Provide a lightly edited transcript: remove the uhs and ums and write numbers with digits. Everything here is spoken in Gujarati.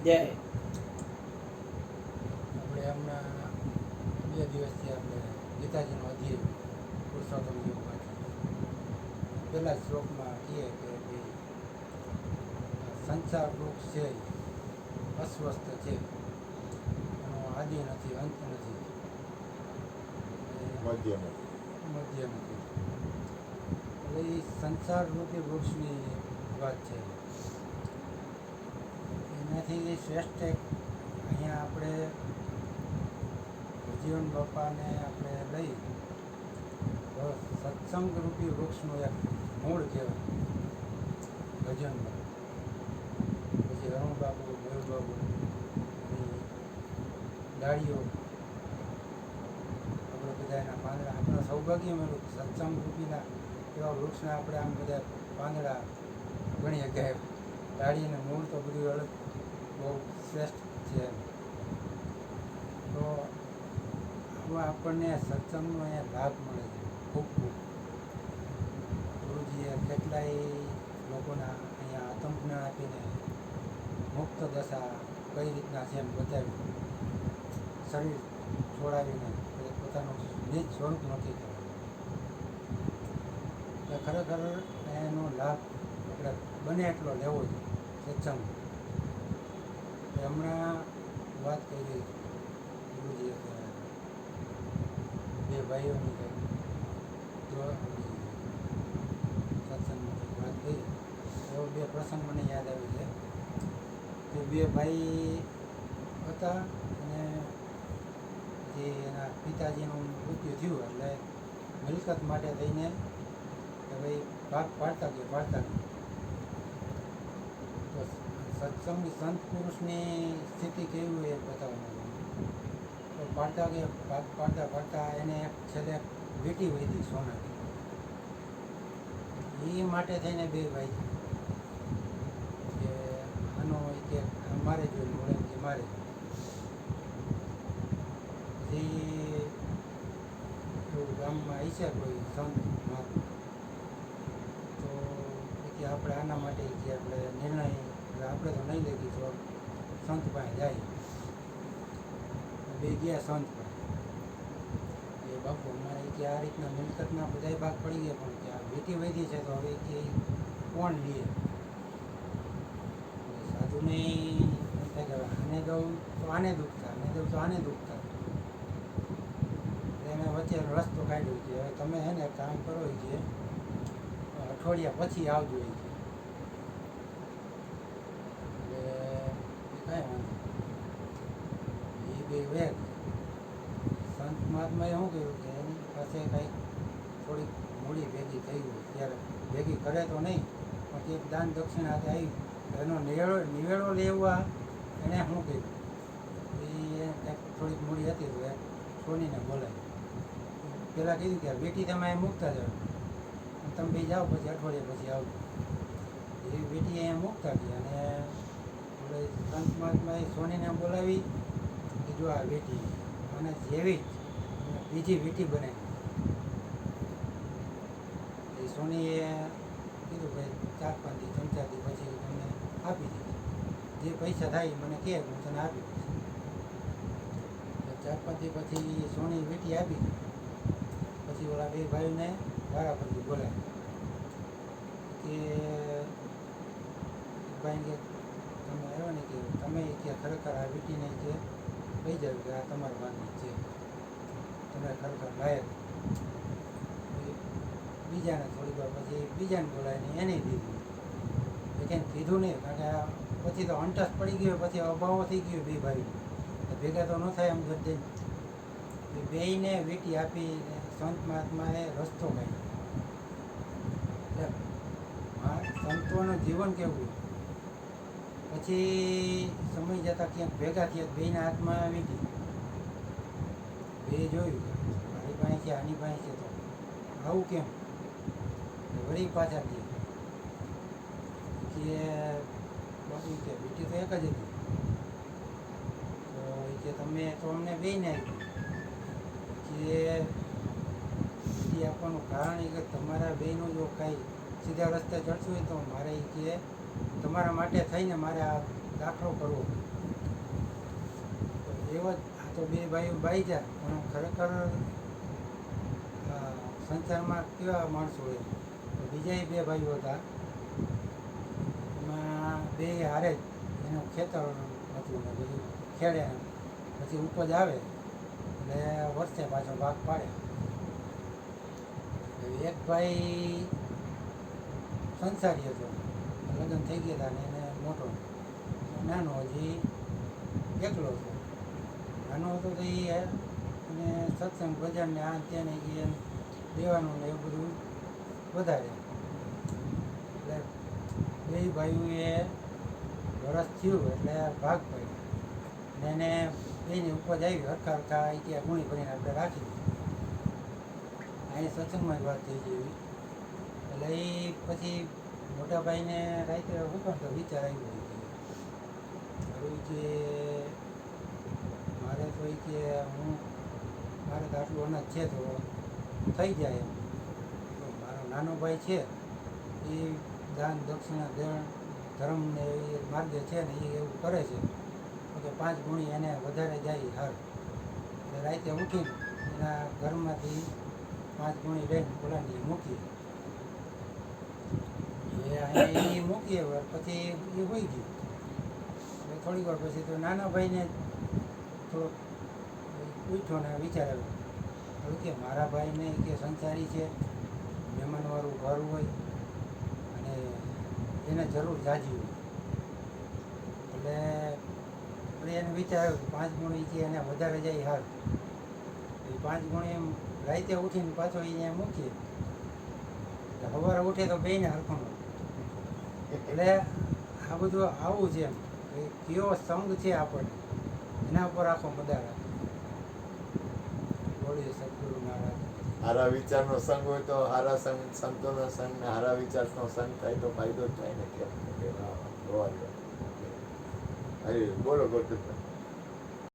જય આપણે હમણાં 2 દિવસથી આપણે ગીતાજીનો અધ્યાય પુરુષોત્તમ યોગ વાંચ્યો. પહેલા શ્લોકમાં કહે કે ભાઈ સંસાર વૃક્ષ છે એ અસ્વસ્થ છે, એનો આદિ નથી, અંત નથી, મધ્ય નથી. એટલે એ સંસાર રૂપી વૃક્ષની વાત છે. એનાથી શ્રેષ્ઠ એક અહીંયા આપણે જીવન બાપાને આપણે લઈ તો સત્સંગ રૂપી વૃક્ષનું એક મૂળ કહેવાય ભજન. પછી અરુણ બાબુ, મયુર બાબુ ડાળીઓ, આપણે બધા એના પાંદડા, આપણા સૌભાગ્ય મળ્યું સત્સંગ રૂપીના એવા વૃક્ષના આપણે આમ બધા પાંદડા ગણીએ કે ડાળીને મૂળ તો બધું અલગ બહુ શ્રેષ્ઠ છે. તો આમાં આપણને સત્સંગનો અહીંયા લાભ મળે છે ખૂબ ખૂબ. ગુરુજીએ કેટલાય લોકોના અહીંયા આત્મજ્ઞાન આપીને મુક્ત દશા કઈ રીતના છે એમ બતાવ્યું. શરીર છોડાવીને પોતાનું નિજ સ્વરૂપ નથી કરવાનું. ખરેખર એનો લાભ આપણે બને એટલો લેવો જોઈએ સત્સંગ. હમણાં વાત કરી ગુરુજીએ કે 2 ભાઈઓની કે સત્સંગની વાત કરી, એવો 2 પ્રસંગ મને યાદ આવે છે કે 2 ભાઈ હતા અને જે એના પિતાજીનું મૃત્યુ થયું એટલે મિલકત માટે થઈને કે ભાઈ ભાગ પાડતા ગયા. તો સત્સંગની સંત પુરુષની સ્થિતિ કેવી હોય એ બતાવવાનું. તો પાડતા ગયા, ભાગ પાડતા એને છેલ્લે વીંટી વધી સોનાની. એ માટે થઈને 2 ભાઈ કે આનો કે મારે જોઈ મળે કે મારે. પછી એવું ગામમાં આવી છે કોઈ સંત મહાત્મા, તો કે આપણે આના માટે કે આપણે નિર્ણય આપણે તો નહીં લઈ તો સંત પાસે જાય. 2 ગયા સંત પાસે એ બાપુ અમારે કે આ રીતના મિલકતના બધા ભાગ પડી ગયા, પણ કે આ વીંટી વધી છે તો હવે કે કોણ લે. સાધુને આને દઉં તો આને દુખતા, આને દઉં તો આને દુખતા. એને વચ્ચે રસ્તો કાઢ્યો છે, હવે તમે હે ને કામ કરો છે અઠવાડિયા પછી આવજો એ કે. એટલે કાંઈ વાંધો એ 2 વેગ સંત મહાત્માએ શું કર્યું કે એની પાસે કંઈક થોડીક મૂડી ભેગી થઈ ગઈ ત્યારે ભેગી કરે તો નહીં પણ એક દાન દક્ષિણા હાથે આવી એનો નિવેડો લેવા એણે શું કર્યું એ કંઈક થોડીક મૂડી હતી તો એ સોનીને બોલાવી. પહેલાં કીધું કે બેટી તમે અહીં મૂકતા જાઓ, તમે બી જાઓ પછી અઠવાડિયા પછી આવજો. એ બેટી અહીંયા મૂકતા ગયા અને આપણે સંત મહાત્માએ સોનીને બોલાવી કીધું આ બેટી અને જેવી જ બીજી વીંટી બનાવી. એ સોનીએ કીધું ભાઈ 4-5 દી 3-4 દી પછી તમને આપી દઈશ, જે પૈસા થાય મને કહે હું તને આપી દઈશ. 4-5 દી પછી સોની વીંટી આપી. પછી ઓલા 2 ભાઈને વારા પરથી બોલાય કે ભાઈ કે તમે આવ્યો ને કે તમે કે ખરેખર આ વીંટીને કે કહી જાવ કે આ તમારા ભાગની છે, તમે ખરેખર લાયક. બીજાને થોડીક વાર પછી બીજાને બોલાવીને એને દીધું. કંઈ કીધું નહીં કારણ કે પછી તો અંટસ પડી ગયો, પછી અભાવો થઈ ગયો 2 ભાઈ ભેગા તો ન થાય એમ ગરદે. 2ને વીંટી આપી સંત મહાત્માએ રસ્તો કાઢ્યો. સંતોનું જીવન કેવું. પછી સમય જતાં ક્યાંક ભેગા થયા 2ના હાથમાં વીંટી. 2 જોયું મારી પાસે છે આની પાસે છે તો આવું કેમ. વળી પાછા કે બાપુ કે વીંટી તો એક જ હતી. તો કે તમે તો અમને 2ને આપી. કે વીંટી આપવાનું કારણ એ કે તમારા 2નું જો કાંઈ સીધા રસ્તે ચડશું હોય તો મારે કે તમારા માટે થઈને મારે આ દાખલો કરવો. તો એવો જ આ તો બે ભાઈઓ બાઈ ગયા, પણ ખરેખર સંસારમાં કેવા માણસો હોય. તો બીજા બે ભાઈઓ હતા, એમાં બે હારે જ એનું ખેતર હતું ને બધું ખેડે, પછી ઉપજ આવે એટલે વર્ષે પાછો ભાગ પાડે. એક ભાઈ સંસારી હતો, લગ્ન થઈ ગયા હતા ને એને મોટો, નાનો હજી એકલો હતો. નાનો હતો તો એ અને સત્સંગ ભજન ને આ ત્યાં એ દેવાનું ને એવું બધું વધારે. એટલે બે ભાઈઓએ વરસ થયું એટલે ભાગ પડ્યો ને એને બેની ઉપજ આવી હરખા હરખા એ કે ગુણી ભરીને આપણે રાખી દીધી. અહીં સત્સંગમાં જ વાત થઈ ગઈ. એટલે એ પછી મોટા ભાઈને રાતે હું પણ તો વિચાર આવ્યો હવે કે મારે તો એ કે મારે તો આટલું અનાજ છે તો થઈ જાય એમ. તો મારો નાનો ભાઈ છે એ દાન દક્ષિણા ધર્મને એ માર્ગે છે ને એ એવું કરે છે તો 5 ગુણી એને વધારે જાય હાર. એટલે રાતે ઉઠીને એના ઘરમાંથી 5 ગુણી લઈને બોલાની મૂકી. એ મૂકીએ પછી એ હોઈ ગયું. હવે થોડીક વાર પછી તો નાના ભાઈને થોડોક ઉઠ્યો ને વિચાર આવ્યો કે મારા ભાઈને કે સંસારી છે, મહેમાનવાળું ઘર હોય અને એને જરૂર જાજી હોય. એટલે પછી એને વિચાર આવ્યો 5 ગુણી છે એને વધારે જાય હાર. એ 5 ગુણી એમ રાતે ઉઠીને પાછો અહીંયા મૂકીએ એટલે સવારે ઉઠે તો બેને હરખું. એટલે આ બધું આવું છે એમ કયો સંગ છે આપણને એના ઉપર આખો મદાર બોલીએ સદગુરુ મહારાજ. હારા વિચારનો સંગ હોય તો હારા સંતોનો સંગ ને હારા વિચારનો સંગ થાય તો ફાયદો જ થાય ને. કેમ હરી બોલો ગોરધનભાઈ.